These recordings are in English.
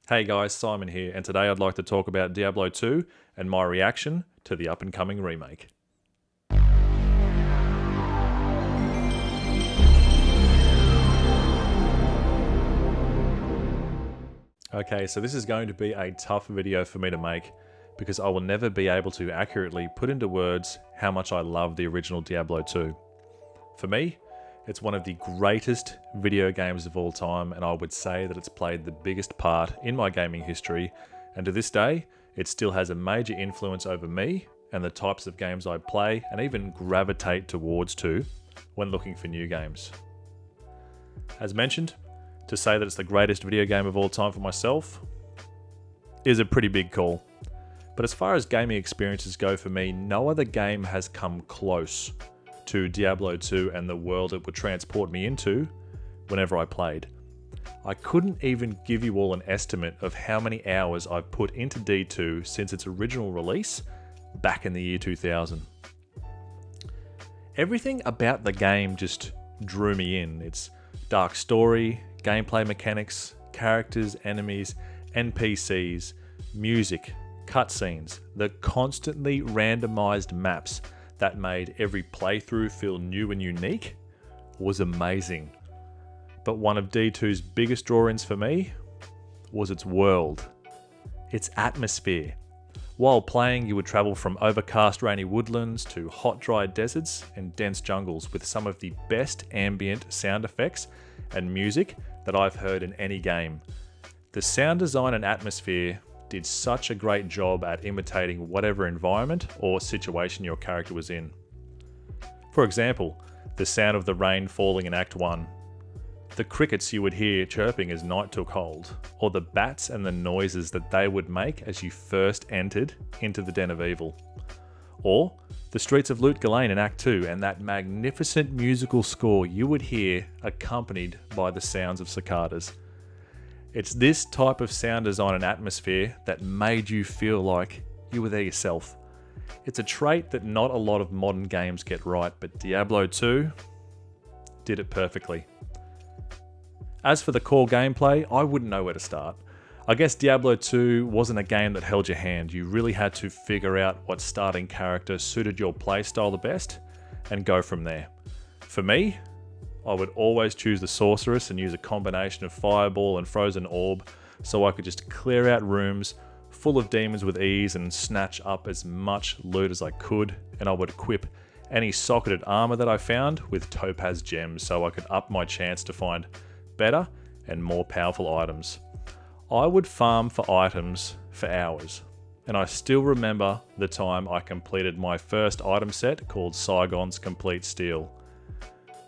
Hey guys, Simon here, and today I'd like to talk about Diablo 2 and my reaction to the up-and-coming remake. Okay, so this is going to be a tough video for me to make because I will never be able to accurately put into words how much I love the original Diablo 2. For me, it's one of the greatest video games of all time, and I would say that it's played the biggest part in my gaming history, and to this day, it still has a major influence over me and the types of games I play and even gravitate towards too when looking for new games. As mentioned, to say that it's the greatest video game of all time for myself is a pretty big call. But as far as gaming experiences go for me, no other game has come close to Diablo 2 and the world it would transport me into whenever I played. I couldn't even give you all an estimate of how many hours I've put into D2 since its original release back in the year 2000. Everything about the game just drew me in. Its dark story, gameplay mechanics, characters, enemies, NPCs, music, cutscenes, the constantly randomized maps that made every playthrough feel new and unique was amazing. But one of D2's biggest draw-ins for me was its world, its atmosphere. While playing, you would travel from overcast rainy woodlands to hot dry deserts and dense jungles with some of the best ambient sound effects and music that I've heard in any game. The sound design and atmosphere did such a great job at imitating whatever environment or situation your character was in. For example, the sound of the rain falling in Act 1, the crickets you would hear chirping as night took hold, or the bats and the noises that they would make as you first entered into the Den of Evil, or the streets of Lut Gholein in Act 2 and that magnificent musical score you would hear accompanied by the sounds of cicadas. It's this type of sound design and atmosphere that made you feel like you were there yourself. It's a trait that not a lot of modern games get right, but Diablo 2 did it perfectly. As for the core gameplay, I wouldn't know where to start. I guess Diablo 2 wasn't a game that held your hand. You really had to figure out what starting character suited your playstyle the best and go from there. For me, I would always choose the sorceress and use a combination of fireball and frozen orb so I could just clear out rooms full of demons with ease and snatch up as much loot as I could, and I would equip any socketed armor that I found with topaz gems so I could up my chance to find better and more powerful items. I would farm for items for hours, and I still remember the time I completed my first item set called Saigon's Complete Steel.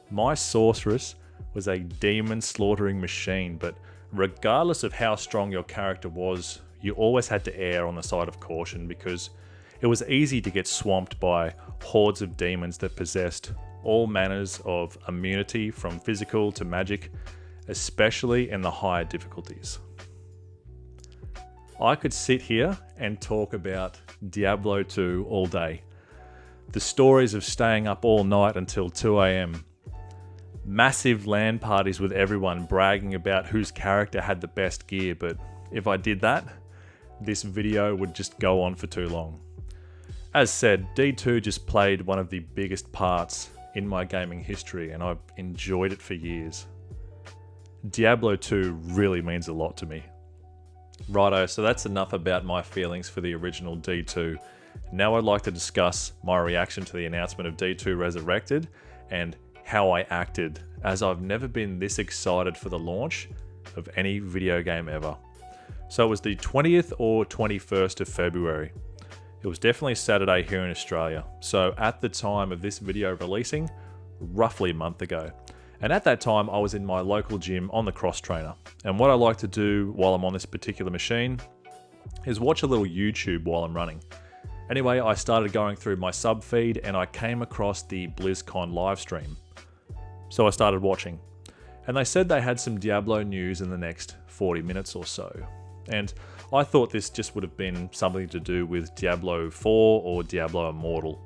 My sorceress was a demon slaughtering machine, but regardless of how strong your character was, you always had to err on the side of caution because it was easy to get swamped by hordes of demons that possessed all manners of immunity from physical to magic, especially in the higher difficulties. I could sit here and talk about Diablo 2 all day. The stories of staying up all night until 2 AM, massive LAN parties with everyone bragging about whose character had the best gear, but if I did that, this video would just go on for too long. As said, D2 just played one of the biggest parts in my gaming history, and I've enjoyed it for years. Diablo 2 really means a lot to me. Righto, so that's enough about my feelings for the original D2. Now I'd like to discuss my reaction to the announcement of D2 Resurrected and how I acted, as I've never been this excited for the launch of any video game ever. So it was the 20th or 21st of February. It was definitely Saturday here in Australia, so at the time of this video releasing, roughly a month ago. And at that time, I was in my local gym on the cross trainer. And what I like to do while I'm on this particular machine is watch a little YouTube while I'm running. Anyway, I started going through my sub feed and I came across the BlizzCon live stream. So I started watching. And they said they had some Diablo news in the next 40 minutes or so. And I thought this just would have been something to do with Diablo 4 or Diablo Immortal.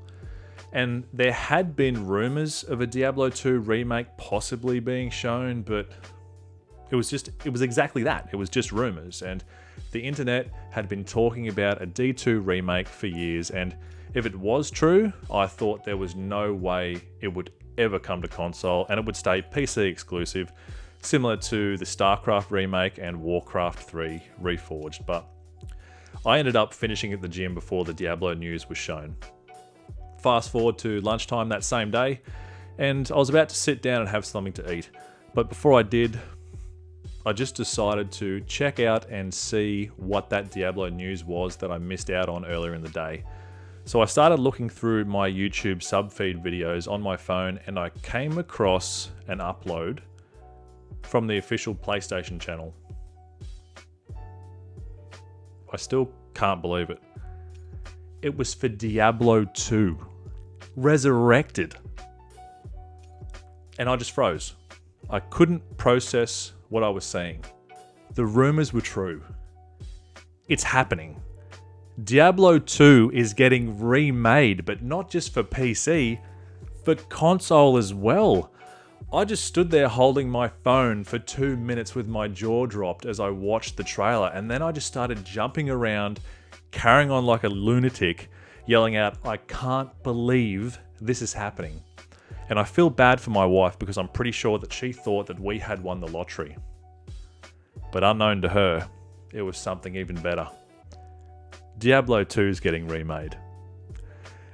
And there had been rumors of a Diablo 2 remake possibly being shown, but It was exactly that. It was just rumors, and the internet had been talking about a D2 remake for years, and if it was true, I thought there was no way it would ever come to console, and it would stay PC exclusive, similar to the StarCraft remake and Warcraft 3 Reforged, but I ended up finishing at the gym before the Diablo news was shown. Fast forward to lunchtime that same day, and I was about to sit down and have something to eat, but before I did, I just decided to check out and see what that Diablo news was that I missed out on earlier in the day. So I started looking through my YouTube subfeed videos on my phone, and I came across an upload from the official PlayStation channel. I still can't believe it. It was for Diablo 2, Resurrected. And I just froze. I couldn't process what I was seeing. The rumors were true. It's happening. Diablo 2 is getting remade, but not just for PC, for console as well. I just stood there holding my phone for 2 minutes with my jaw dropped as I watched the trailer, and then I just started jumping around, carrying on like a lunatic, yelling out, "I can't believe this is happening." And I feel bad for my wife because I'm pretty sure that she thought that we had won the lottery. But unknown to her, it was something even better. Diablo 2 is getting remade.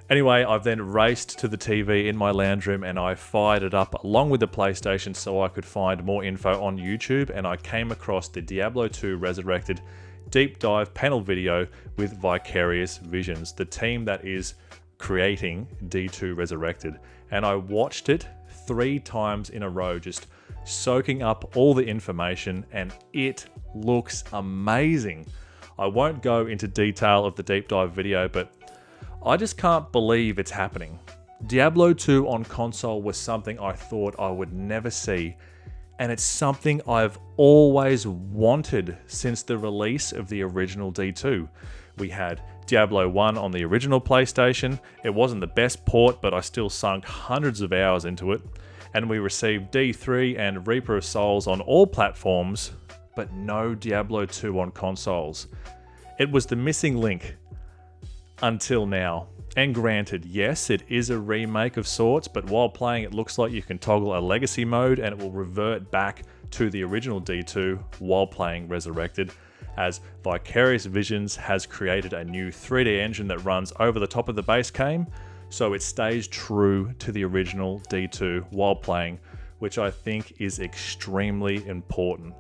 Anyway, I've then raced to the TV in my lounge room and I fired it up along with the PlayStation so I could find more info on YouTube, and I came across the Diablo 2 Resurrected deep dive panel video with Vicarious Visions, the team that is creating D2 Resurrected. And I watched it 3 times in a row, just soaking up all the information, and it looks amazing. I won't go into detail of the deep dive video, but I just can't believe it's happening. Diablo 2 on console was something I thought I would never see, and it's something I've always wanted since the release of the original D2. We had Diablo 1 on the original PlayStation. It wasn't the best port, but I still sunk hundreds of hours into it. And we received D3 and Reaper of Souls on all platforms, but no Diablo 2 on consoles. It was the missing link until now. And granted, yes, it is a remake of sorts, but while playing it looks like you can toggle a legacy mode and it will revert back to the original D2 while playing Resurrected, as Vicarious Visions has created a new 3D engine that runs over the top of the base game, so it stays true to the original D2 while playing, which I think is extremely important.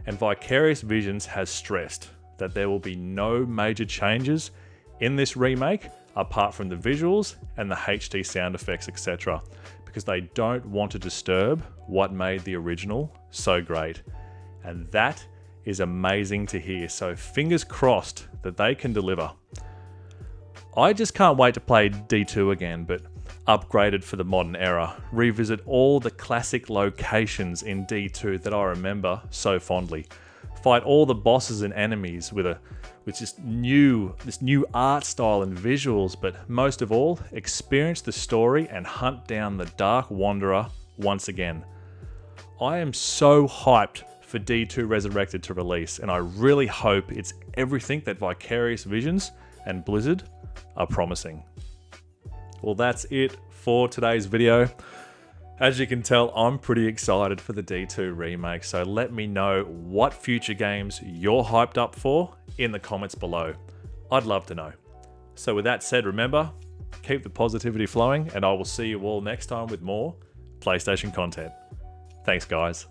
And Vicarious Visions has stressed that there will be no major changes in this remake apart from the visuals and the HD sound effects, etc., because they don't want to disturb what made the original so great. And that is amazing to hear, so fingers crossed that they can deliver. I just can't wait to play D2 again, but upgraded for the modern era, revisit all the classic locations in D2 that I remember so fondly, fight all the bosses and enemies with this new art style and visuals, but most of all, experience the story and hunt down the Dark Wanderer once again. I am so hyped for D2 Resurrected to release, and I really hope it's everything that Vicarious Visions and Blizzard are promising. Well, that's it for today's video. As you can tell, I'm pretty excited for the D2 remake, so let me know what future games you're hyped up for in the comments below. I'd love to know. So with that said, remember, keep the positivity flowing, and I will see you all next time with more PlayStation content. Thanks, guys.